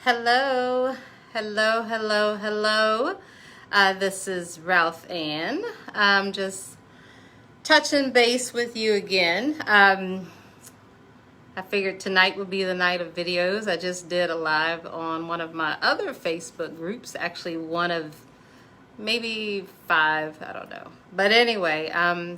Hello, hello. This is Ralphann. I'm just touching base with you again. I figured tonight would be the night of videos. I just did a live on one of my other Facebook groups, actually one of maybe 5, I don't know. But anyway,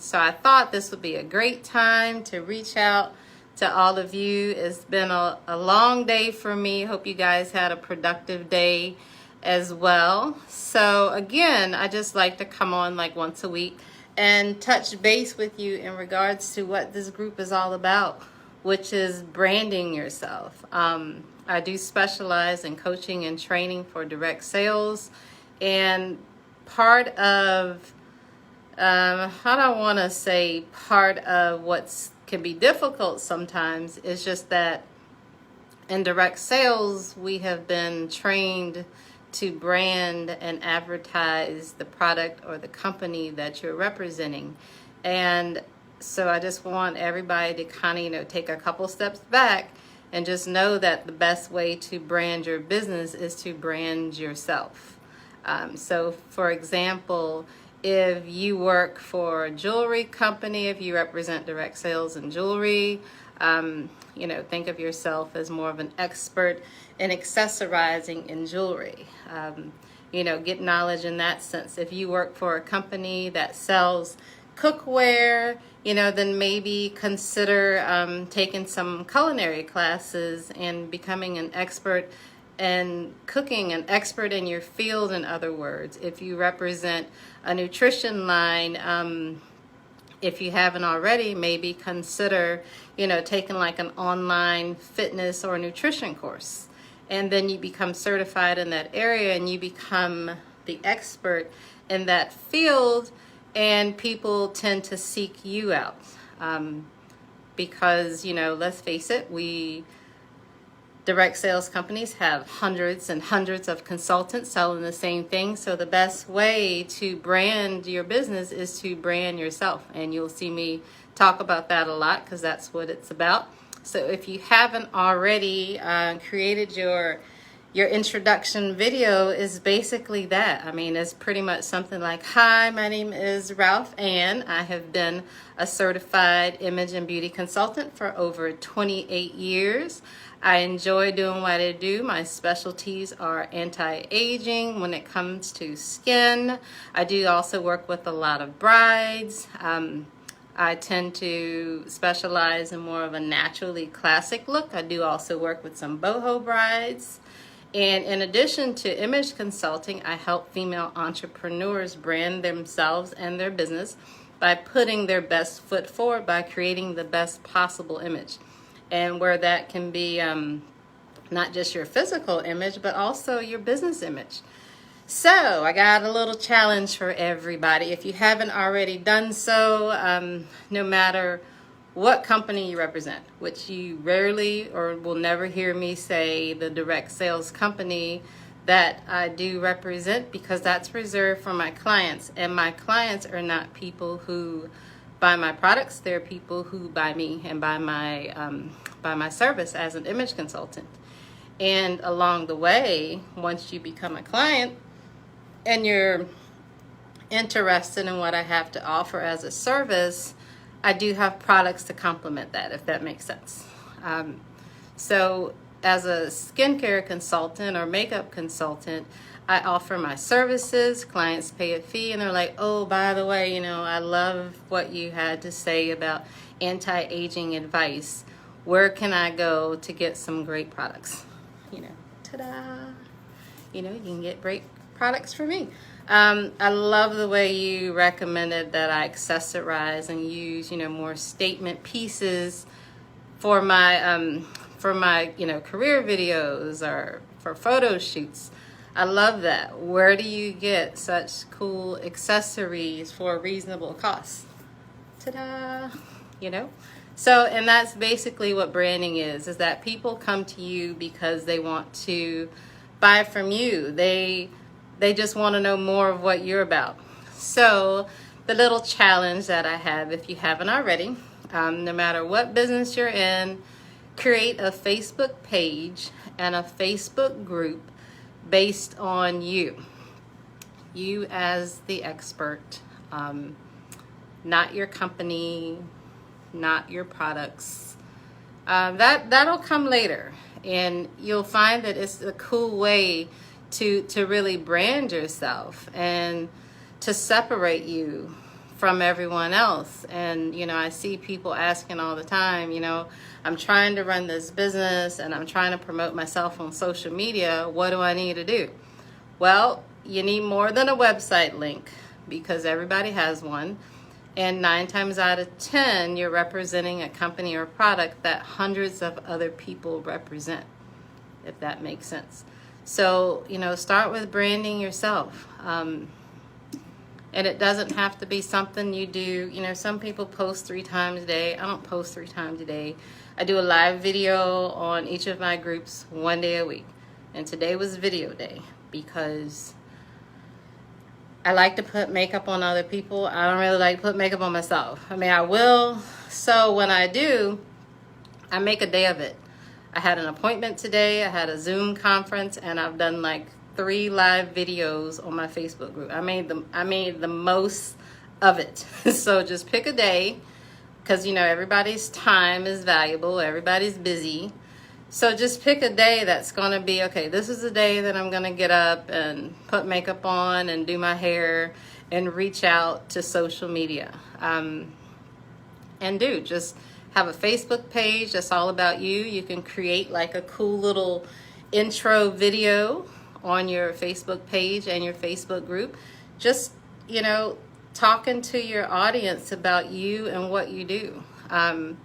so I thought this would be a great time to reach out to all of you. It's been a long day for me. Hope you guys had a productive day as well. So again, I just like to come on like once a week and touch base with you in regards to what this group is all about, which is branding yourself. I do specialize in coaching and training for direct sales, and part of I don't want to say part of what's can be difficult sometimes is just that in direct sales we have been trained to brand and advertise the product or the company that you're representing. And so I just want everybody to kind of take a couple steps back and just know that the best way to brand your business is to brand yourself. So for example, if you work for a jewelry company, if you represent direct sales in jewelry, think of yourself as more of an expert in accessorizing in jewelry. Get knowledge in that sense. If you work for a company that sells cookware, then maybe consider taking some culinary classes and becoming an expert and cooking, an expert in your field. In other words, if you represent a nutrition line, if you haven't already, maybe consider taking like an online fitness or nutrition course, and then you become certified in that area and you become the expert in that field, and people tend to seek you out because let's face it, direct sales companies have hundreds and hundreds of consultants selling the same thing. So the best way to brand your business is to brand yourself. And you'll see me talk about that a lot because that's what it's about. So if you haven't already created your introduction video, is basically that. I mean, it's pretty much something like, hi, my name is Ralphann. I have been a certified image and beauty consultant for over 28 years. I enjoy doing what I do. My specialties are anti-aging when it comes to skin. I do also work with a lot of brides. I tend to specialize in more of a naturally classic look. I do also work with some boho brides. And in addition to image consulting, I help female entrepreneurs brand themselves and their business by putting their best foot forward, by creating the best possible image. And where that can be not just your physical image, but also your business image. So I got a little challenge for everybody. If you haven't already done so, no matter what company you represent, which you rarely or will never hear me say the direct sales company that I do represent, because that's reserved for my clients. And my clients are not people who buy my products. They're people who buy me and buy my service as an image consultant. And along the way, once you become a client and you're interested in what I have to offer as a service, I do have products to complement that, if that makes sense. So as a skincare consultant or makeup consultant, I offer my services, clients pay a fee, and they're like, oh, by the way, I love what you had to say about anti-aging advice. Where can I go to get some great products? Ta-da! You can get great products from me. I love the way you recommended that I accessorize and use, more statement pieces for my career videos or for photo shoots. I love that. Where do you get such cool accessories for a reasonable cost? Ta-da! So, and that's basically what branding is that people come to you because they want to buy from you. They just want to know more of what you're about. So the little challenge that I have, if you haven't already, no matter what business you're in, create a Facebook page and a Facebook group based on you as the expert, not your company, not your products. That'll come later, and you'll find that it's a cool way to really brand yourself and to separate you from everyone else. And I see people asking all the time, I'm trying to run this business and I'm trying to promote myself on social media. What do I need to do? Well, you need more than a website link, because everybody has one. And 9 times out of 10, you're representing a company or product that hundreds of other people represent, if that makes sense. So, start with branding yourself. And it doesn't have to be something you do. Some people post 3 times a day. I don't post 3 times a day. I do a live video on each of my groups 1 day a week. And today was video day, because I like to put makeup on other people. I don't really like to put makeup on myself. I mean, I will. So when I do, I make a day of it. I had an appointment today. I had a Zoom conference, and I've done like 3 live videos on my Facebook group. I made the most of it. So just pick a day, because everybody's time is valuable. Everybody's busy. So just pick a day that's going to be, okay, this is the day that I'm going to get up and put makeup on and do my hair and reach out to social media. And just have a Facebook page that's all about you. You can create like a cool little intro video on your Facebook page and your Facebook group. Just, talking to your audience about you and what you do.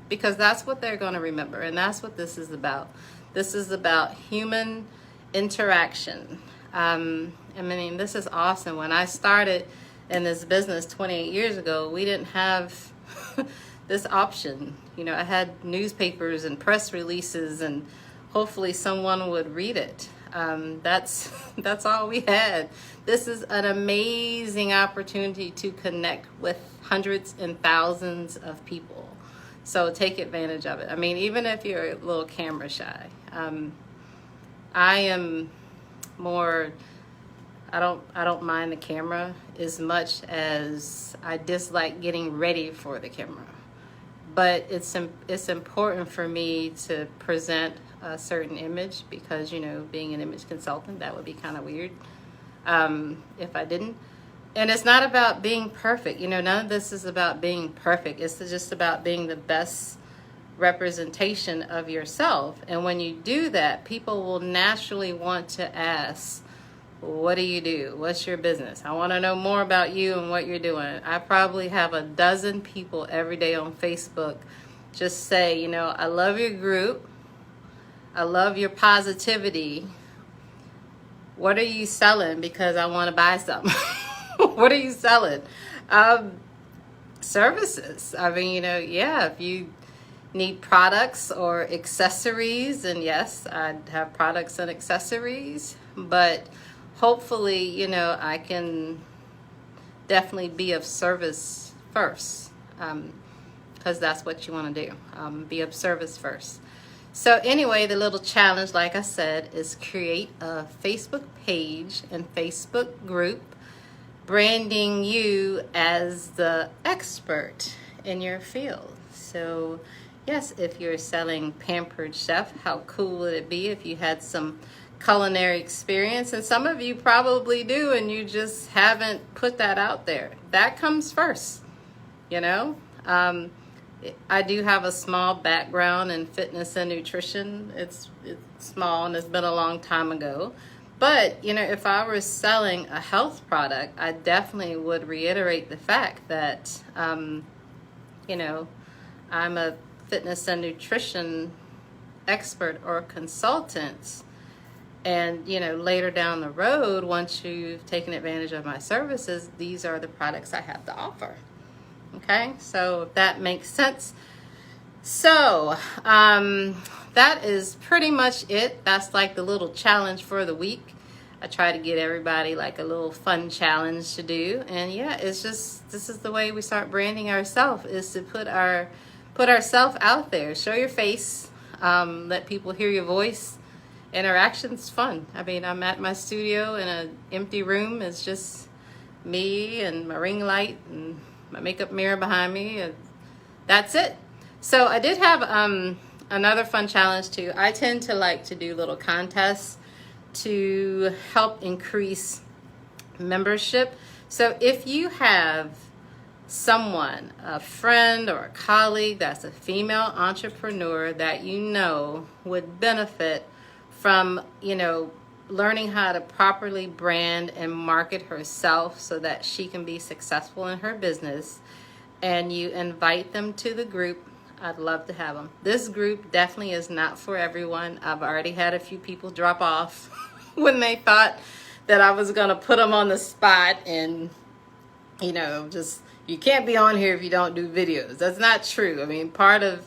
Because that's what they're going to remember, and that's what this is about. This is about human interaction. This is awesome. When I started in this business 28 years ago, we didn't have this option. I had newspapers and press releases, and hopefully someone would read it. That's all we had. This is an amazing opportunity to connect with hundreds and thousands of people. So take advantage of it. Even if you're a little camera shy. I am more, I don't mind the camera as much as I dislike getting ready for the camera. But it's important for me to present a certain image, because being an image consultant, that would be kind of weird if I didn't. And it's not about being perfect. None of this is about being perfect. It's just about being the best representation of yourself. And when you do that, people will naturally want to ask, what do you do? What's your business? I want to know more about you and what you're doing. I probably have a dozen people every day on Facebook just say, I love your group. I love your positivity. What are you selling? Because I want to buy something. What are you selling? Services. If you need products or accessories, and yes, I have products and accessories, but hopefully, I can definitely be of service first, because that's what you want to do, be of service first. So anyway, the little challenge, like I said, is create a Facebook page and Facebook group branding you as the expert in your field. So yes, if you're selling Pampered Chef, how cool would it be if you had some culinary experience? And some of you probably do, and you just haven't put that out there. That comes first, I do have a small background in fitness and nutrition. It's small, and it's been a long time ago. But, if I were selling a health product, I definitely would reiterate the fact that, I'm a fitness and nutrition expert or consultant. And, later down the road, once you've taken advantage of my services, these are the products I have to offer. Okay, so if that makes sense. So, that is pretty much it. That's like the little challenge for the week. I try to get everybody like a little fun challenge to do. And yeah, it's just, this is the way we start branding ourselves, is to put ourselves out there. Show your face. Let people hear your voice. Interaction's fun. I mean, I'm at my studio in an empty room. It's just me and my ring light and my makeup mirror behind me, and that's it. So I did have another fun challenge too. I tend to like to do little contests to help increase membership. So if you have someone, a friend or a colleague that's a female entrepreneur that you know would benefit from, learning how to properly brand and market herself so that she can be successful in her business, and you invite them to the group, I'd love to have them. This group definitely is not for everyone. I've already had a few people drop off when they thought that I was going to put them on the spot and, just, you can't be on here if you don't do videos. That's not true. I mean, part of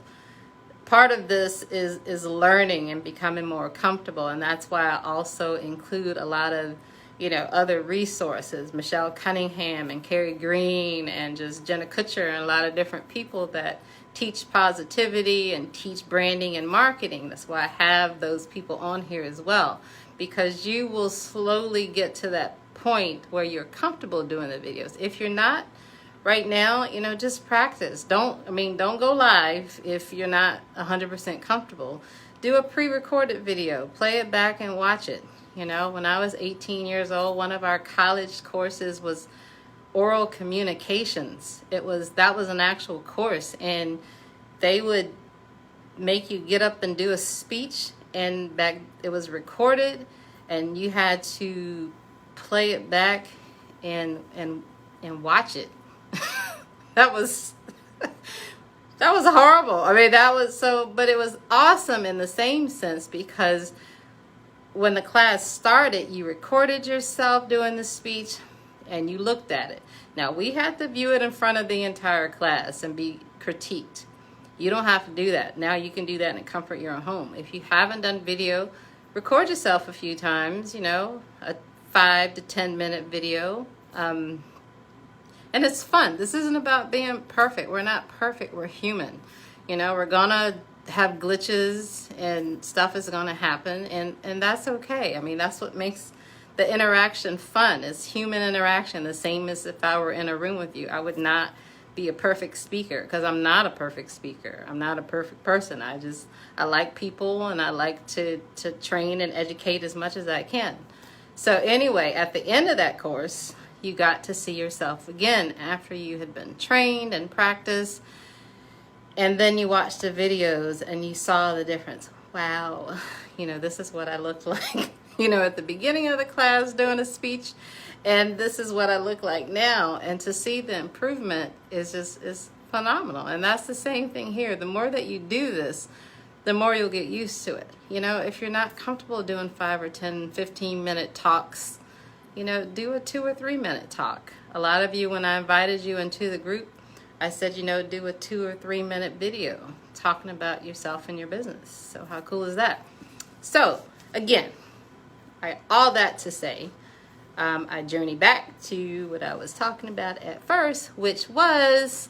this is learning and becoming more comfortable, and that's why I also include a lot of other resources, Michelle Cunningham and Carrie Green and just Jenna Kutcher and a lot of different people that teach positivity and teach branding and marketing. That's why I have those people on here as well, because you will slowly get to that point where you're comfortable doing the videos. If you're not right now, just practice. Don't go live if you're not 100% comfortable. Do a pre-recorded video, play it back and watch it. When I was 18 years old, one of our college courses was oral communications. That was an actual course, and they would make you get up and do a speech, and it was recorded, and you had to play it back and watch it. That was horrible. I mean, but it was awesome in the same sense, because when the class started, you recorded yourself doing the speech and you looked at it. Now, we had to view it in front of the entire class and be critiqued. You don't have to do that. Now you can do that in the comfort of your own home. If you haven't done video, record yourself a few times, a 5 to 10 minute video. And it's fun. This isn't about being perfect. We're not perfect. We're human. We're gonna have glitches and stuff is gonna happen, and that's okay. I mean, that's what makes the interaction fun. Is human interaction, the same as if I were in a room with you. I would not be a perfect speaker, because I'm not a perfect speaker. I'm not a perfect person. I like people, and I like to train and educate as much as I can. So anyway, at the end of that course, you got to see yourself again after you had been trained and practiced. And then you watched the videos and you saw the difference. Wow, this is what I looked like, at the beginning of the class doing a speech, and this is what I look like now. And to see the improvement is phenomenal. And that's the same thing here. The more that you do this, the more you'll get used to it. If you're not comfortable doing 5 or 10, 15-minute talks, do a 2 or 3 minute talk. A lot of you, when I invited you into the group, I said, do a 2 or 3 minute video talking about yourself and your business. So how cool is that? So again, all that to say, I journey back to what I was talking about at first, which was,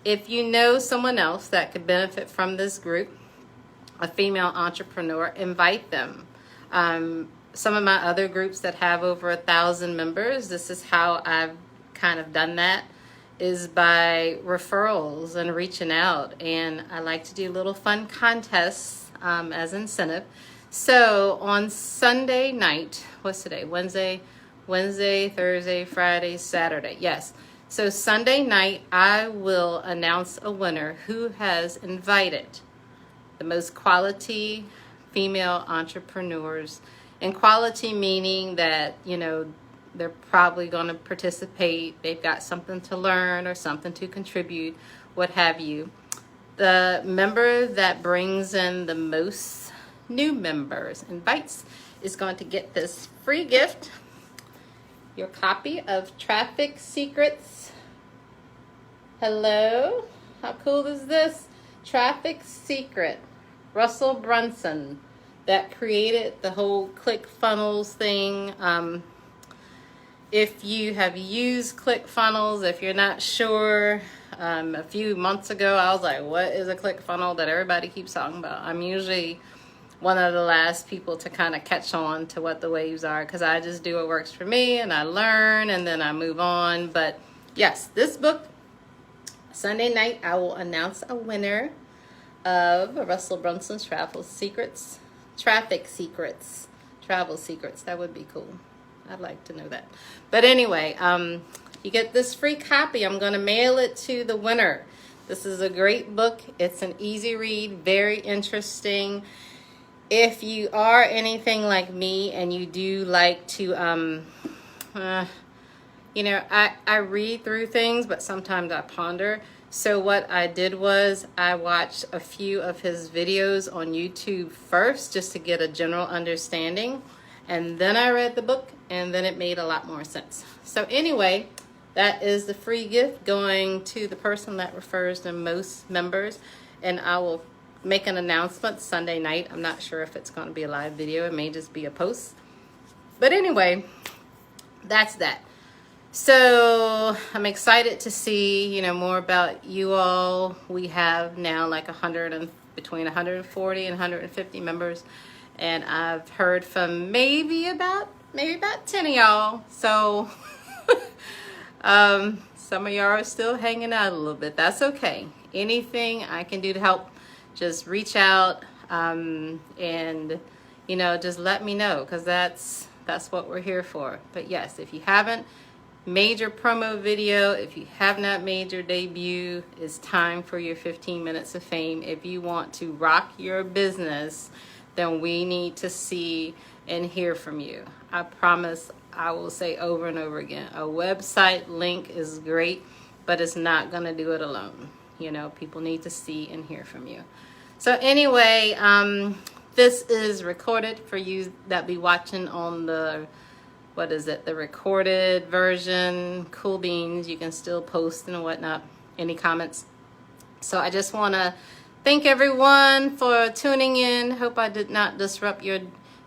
if you know someone else that could benefit from this group, a female entrepreneur, invite them. Some of my other groups that have over 1,000 members, this is how I've kind of done that, is by referrals and reaching out. And I like to do little fun contests as incentive. So on Sunday night, what's today? Wednesday, Thursday, Friday, Saturday. Yes. So Sunday night, I will announce a winner who has invited the most quality female entrepreneurs. And quality meaning that, they're probably going to participate. They've got something to learn or something to contribute, what have you. The member that brings in the most new members, invites, is going to get this free gift, your copy of Traffic Secrets. Hello? How cool is this? Traffic Secret. Russell Brunson, that created the whole ClickFunnels thing. If you have used ClickFunnels, if you're not sure, A few months ago, I was like, what is a ClickFunnels that everybody keeps talking about? I'm usually one of the last people to kind of catch on to what the waves are, because I just do what works for me and I learn and then I move on. But yes, this book, Sunday night, I will announce a winner of Russell Brunson's Travel Secrets. That would be cool. I'd like to know that. But anyway, you get this free copy. I'm going to mail it to the winner. This is a great book. It's an easy read, very interesting. If you are anything like me and you do like to, I read through things, but sometimes I ponder. So what I did was I watched a few of his videos on YouTube first, just to get a general understanding. And then I read the book, and then it made a lot more sense. So anyway, that is the free gift going to the person that refers the most members. And I will make an announcement Sunday night. I'm not sure if it's going to be a live video. It may just be a post. But anyway, that's that. So I'm excited to see, more about you all. We have now like between 140 and 150 members. And I've heard from maybe about 10 of y'all. So some of y'all are still hanging out a little bit. That's okay. Anything I can do to help, just reach out, and just let me know, because that's what we're here for. But yes, if you haven't made your promo video, if you have not made your debut, it's time for your 15 minutes of fame. If you want to rock your business, then we need to see and hear from you. I promise, I will say over and over again, a website link is great, but it's not going to do it alone. People need to see and hear from you. So anyway, this is recorded for you that be watching on the recorded version. Cool beans, you can still post and whatnot, any comments. So I just want to thank everyone for tuning in. Hope I did not disrupt your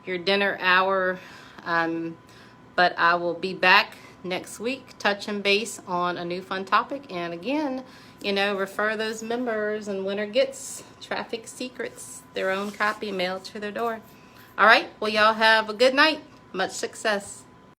dinner hour, but I will be back next week, touching base on a new fun topic. And again, refer those members, and winner gets Traffic Secrets, their own copy, mailed to their door. All right, well, y'all have a good night. Much success.